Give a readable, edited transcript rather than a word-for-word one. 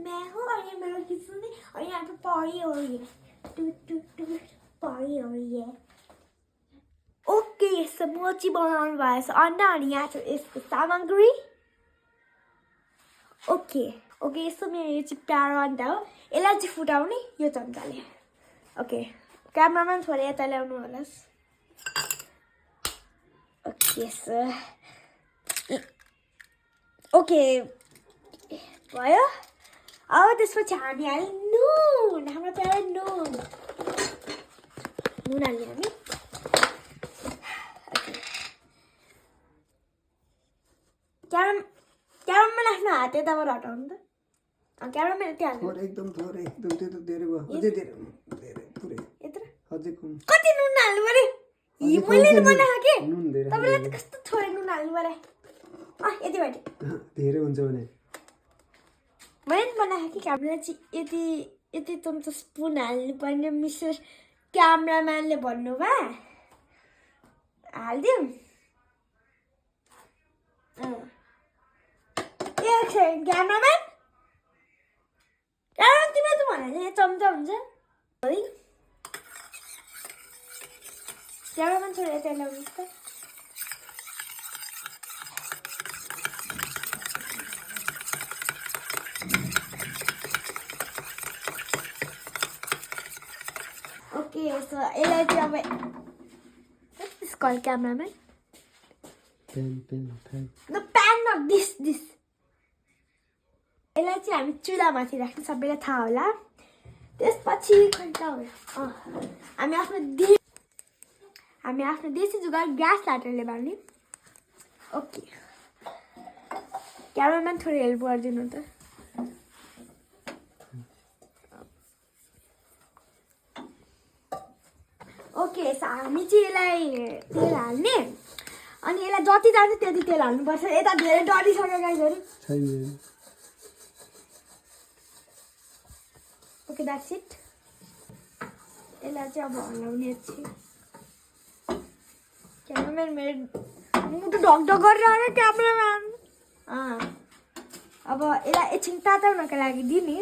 मैं हूँ और ये मेरा किस्म है और यहाँ पे पौड़ी हो रही है टूट टूट टूट पौड़ी हो रही है ओके समोची बनाउनु भएको छ अन्डा अनि यहाँ छ यसको सामग्री ओके ओके यस्तो मेरो यो चाहिँ प्यारो अन्डा हो यसलाई चाहिँ फुटाउने यो चम्चाले ओके क्यामेराम्यान छोडेर यता ल्याउनु होला ओके सर ओके भयो अब त्यसपछि हामी हाल्यौँ नुन हाम्रो प्यारो नुन हाल्ने हामी क्यामेराम्यान आफ्नो हात यताबाट हटाउनु त क्यामेराम्यान यति हाल्नु एकदम थोरै एकदम त्यो त धेरै भयो अझै धेरै थोरै यत्रो अझै कम कति नुन हाल्नु पर्यो मैले नि बनाएको के नुन धेरै तपाईँलाई त कस्तो थोरै नुन हाल्नु पर्यो यति बाटो धेरै हुन्छ भने मैले नि बनाएको कि हामीलाई चाहिँ यति चम्चा स्पुन हाल्नुपर्ने मिस्टर क्यामेराम्यानले भन्नुभयो हालिदिउँ क्यामेराम्यान तिमीले त भने चम्चा हुन्छ है क्यामेराम्यान छोडेर त्यहाँ ल्याउनुहोस् त ओके सो यसलाई चाहिँ अब this call cameraman no pan not this यसलाई चाहिँ हामी चुलामाथि राख्ने सबैलाई थाहा होला त्यसपछि हामी आफ्नो देशी जुगाड ग्यास लाटरले बाल्ने ओके क्यामेराम्यान थोरै हेल्प गरिदिनु त ओके हामी चाहिँ यसलाई तेल हाल्ने अनि यसलाई जति जान्छ त्यति तेल हाल्नुपर्छ यता धेरै डढिसक्यो गाइजहरू ओके द्याट्स इट यसलाई चाहिँ अब हल्लाउने चाहिँ क्यामेराम्यान मेरो मुटु ढकढक गरेर आयो क्यामेराम्यान अब यसलाई एकछिन ताताउनको लागि दिने